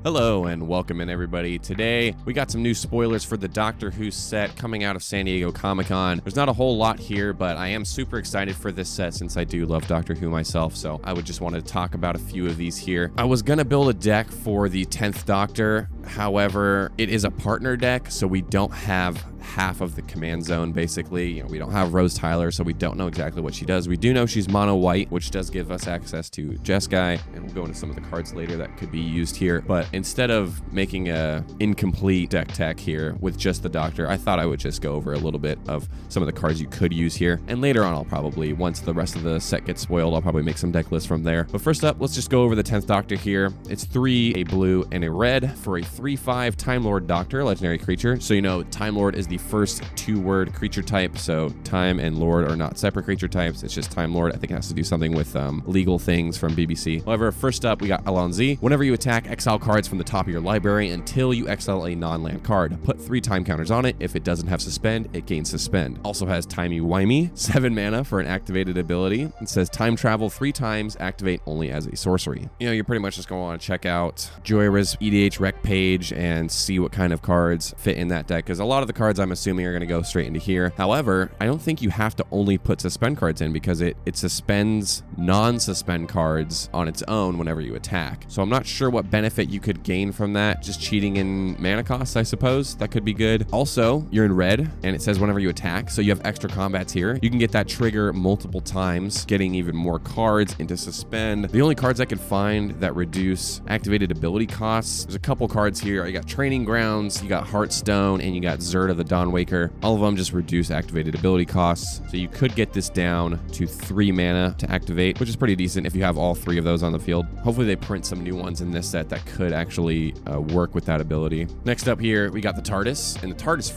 Hello and welcome in everybody. Today we got some new spoilers for the Doctor Who set coming out of San Diego Comic-Con. There's not a whole lot here, but I am super excited for this set since I do love Doctor Who myself, so I would just want to talk about a few of these here. I was gonna build a deck for the 10th Doctor, however, it is a partner deck, so we don't have half of the command zone basically. We don't have Rose Tyler, so we don't know exactly what she does. We do know she's mono white, which does give us access to Jeskai, and we'll go into some of the cards later that could be used here. But instead of making a incomplete deck tech here with just the Doctor, I thought I would just go over a little bit of some of the cards you could use here. And later on, I'll probably, once the rest of the set gets spoiled, I'll probably make some deck lists from there. But first up, let's just go over the 10th Doctor here. It's 3, a blue, and a red for a 3/5 Time Lord Doctor, legendary creature. So Time Lord is the first 2-word creature type, so Time and Lord are not separate creature types. It's just Time Lord. I think it has to do something with legal things from BBC. However, first up, we got Alonzi. Whenever you attack, exile cards from the top of your library until you exile a non-land card. Put 3 time counters on it. If it doesn't have Suspend, it gains Suspend. Also has Timey-Wimey, 7 mana for an activated ability. It says time travel 3 times, activate only as a sorcery. You're pretty much just going to want to check out Joyra's EDH rec page and see what kind of cards fit in that deck, because a lot of the cards I'm assuming are going to go straight into here. However, I don't think you have to only put Suspend cards in, because it suspends non-suspend cards on its own whenever you attack. So I'm not sure what benefit you could gain from that. Just cheating in mana costs, I suppose. That could be good. Also, you're in red, and it says whenever you attack, so you have extra combats here. You can get that trigger multiple times, getting even more cards into Suspend. The only cards I could find that reduce activated ability costs, there's a couple cards here. You got Training Grounds, you got Heartstone, and you got Zerta the Dawnwaker. All of them just reduce activated ability costs, so you could get this down to 3 mana to activate, which is pretty decent if you have all 3 of those on the field. Hopefully they print some new ones in this set that could actually work with that ability. Next up here, we got the TARDIS, and the TARDIS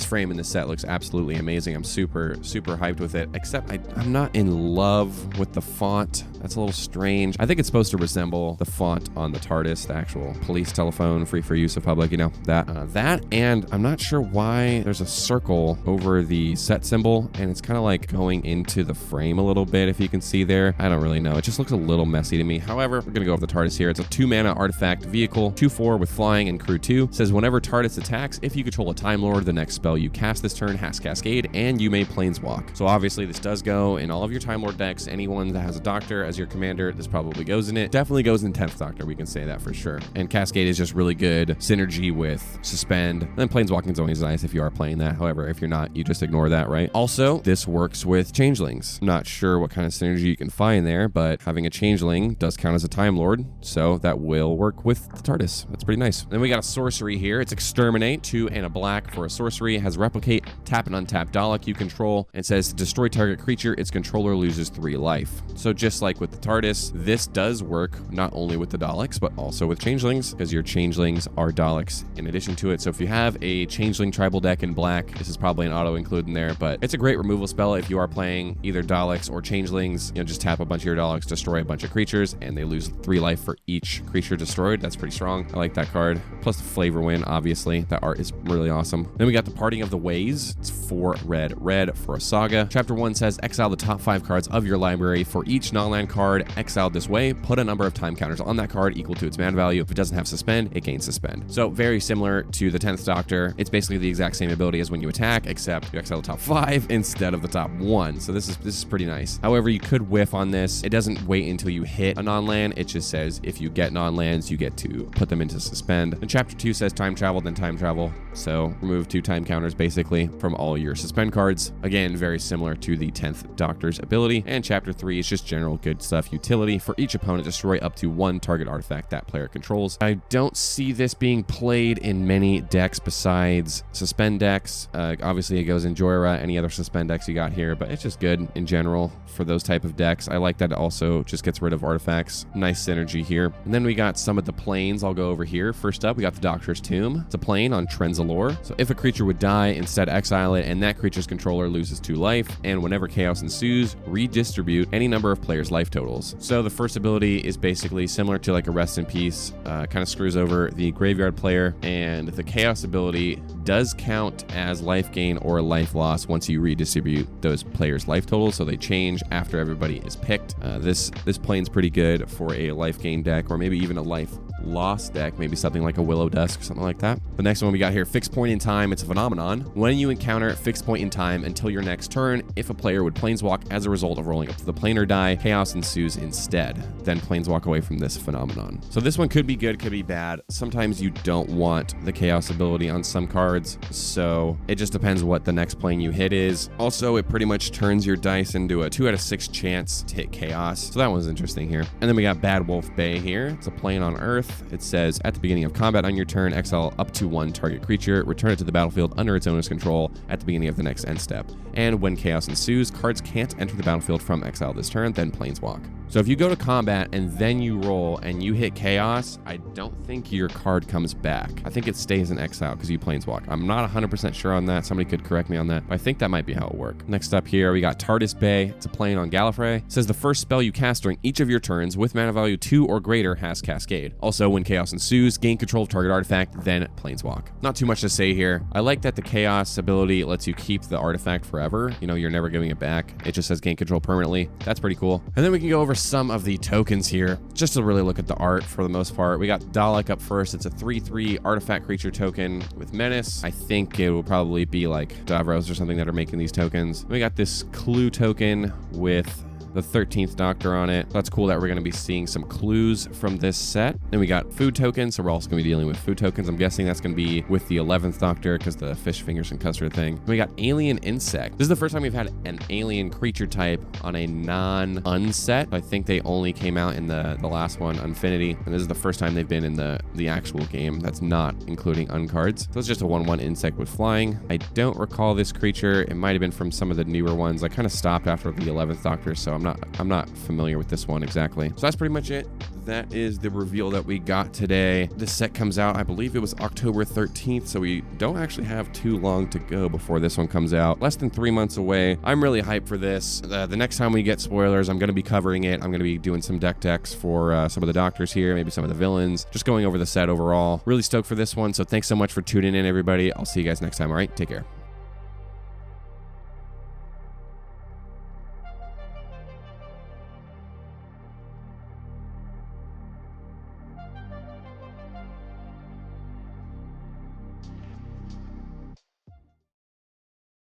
frame in this set looks absolutely amazing. I'm super hyped with it, except I'm not in love with the font. That's a little strange. I think it's supposed to resemble the font on the TARDIS, the actual police telephone, free for use of public, that, and I'm not sure why there's a circle over the set symbol, and it's kind of like going into the frame a little bit, if you can see there. I don't really know. It just looks a little messy to me. However, we're gonna go over the TARDIS here. It's a 2 mana artifact vehicle, 2/4 with flying and crew 2. It says whenever TARDIS attacks, if you control a Time Lord, the next spell you cast this turn has Cascade, and you may planeswalk. So obviously this does go in all of your Time Lord decks. Anyone that has a Doctor as your commander, this probably goes in it. Definitely goes in 10th Doctor, we can say that for sure. And Cascade is just really good synergy with Suspend. And then planeswalking is always nice if you are playing that. However, if you're not, you just ignore that, right? Also, this works with Changelings. I'm not sure what kind of synergy you can find there, but having a Changeling does count as a Time Lord, so that will work with the TARDIS. That's pretty nice. Then we got a Sorcery here. It's Exterminate, 2 and a black for a Sorcery. It has Replicate, tap and untap Dalek you control. It says to destroy target creature, its controller loses 3 life. So just like with the TARDIS, this does work not only with the Daleks, but also with Changelings, because your Changelings are Daleks in addition to it. So if you have a Changeling tribal deck in black, this is probably an auto include in there, but it's a great removal spell if you are playing either Daleks or Changelings. Just tap a bunch of your Daleks, destroy a bunch of creatures, and they lose 3 life for each creature destroyed. That's pretty strong. I like that card. Plus the flavor win, obviously. That art is really awesome. Then we got the Parting of the Ways. It's 4 red for a Saga. Chapter 1 says exile the top 5 cards of your library. For each non-land card exiled this way, put a number of time counters on that card equal to its mana value. If it doesn't have Suspend, it gains Suspend. So very similar to the 10th Doctor. It's basically the exact same ability as when you attack, except you exile the top 5 instead of the top 1. So this is pretty nice. However, you could whiff on this. It doesn't wait until you hit a non-land. It just says if you get non-lands, you get to put them into Suspend. And Chapter 2 says time travel, then time travel. So remove 2 time counters basically from all your Suspend cards. Again, very similar to the 10th Doctor's ability. And Chapter 3 is just general good stuff utility. For each opponent, destroy up to 1 target artifact that player controls. I don't see this being played in many decks besides Suspend decks. Obviously, it goes in Joyra, any other Suspend decks you got here, but it's just good in general for those type of decks. I like that it also just gets rid of artifacts. Nice synergy here. And then we got some of the planes I'll go over here. First up, we got the Doctor's Tomb. It's a plane on Trenzalore. So if a creature would die, instead exile it, and that creature's controller loses 2 life. And whenever chaos ensues, redistribute any number of players' life totals. So the first ability is basically similar to like a Rest in Peace, kind of screws over the graveyard player, and the chaos ability does count as life gain or life loss once you redistribute those players' life totals, so they change after everybody is picked. This plane's pretty good for a life gain deck, or maybe even a life lost deck, maybe something like a Willow Dusk or something like that. The next one we got here, Fixed Point in Time. It's a phenomenon. When you encounter Fixed Point in Time until your next turn, if a player would planeswalk as a result of rolling up to the planar die, chaos ensues instead. Then planeswalk away from this phenomenon. So this one could be good, could be bad. Sometimes you don't want the chaos ability on some cards, so it just depends what the next plane you hit is. Also, it pretty much turns your dice into a 2 out of 6 chance to hit chaos. So that one's interesting here. And then we got Bad Wolf Bay here. It's a plane on Earth. It says, at the beginning of combat on your turn, exile up to 1 target creature, return it to the battlefield under its owner's control at the beginning of the next end step. And when chaos ensues, cards can't enter the battlefield from exile this turn, then planeswalk. So if you go to combat and then you roll and you hit chaos, I don't think your card comes back. I think it stays in exile because you planeswalk. I'm not 100% sure on that. Somebody could correct me on that, but I think that might be how it works. Next up here, we got Tardis Bay. It's a plane on Gallifrey. It says the first spell you cast during each of your turns with mana value 2 or greater has Cascade. Also, when chaos ensues, gain control of target artifact, then planeswalk. Not too much to say here. I like that the chaos ability lets you keep the artifact forever. You know, you're never giving it back. It just says gain control permanently. That's pretty cool. And then we can go over some of the tokens here, just to really look at the art for the most part. We got Dialect up first. It's a 3/3 artifact creature token with menace. I think it will probably be like Davros or something that are making these tokens. We got this clue token with the 13th Doctor on it. That's cool that we're going to be seeing some clues from this set. Then we got food tokens, so we're also going to be dealing with food tokens. I'm guessing that's going to be with the 11th Doctor because the fish fingers and custard thing. Then we got alien insect. This is the first time we've had an alien creature type on a non-unset. I think they only came out in the last one, Infinity, and this is the first time they've been in the actual game that's not including uncards. So it's just a 1/1 insect with flying. I don't recall this creature. It might have been from some of the newer ones. I kind of stopped after the 11th Doctor, so I'm not familiar with this one exactly. So that's pretty much it. That is the reveal that we got today. This set comes out, I believe it was October 13th, so we don't actually have too long to go before this one comes out. Less than 3 months away. I'm really hyped for this. The next time we get spoilers, I'm going to be covering it. I'm going to be doing some deck decks for some of the Doctors here, maybe some of the villains, just going over the set overall. Really stoked for this one, so thanks so much for tuning in, everybody. I'll see you guys next time, all right? Take care.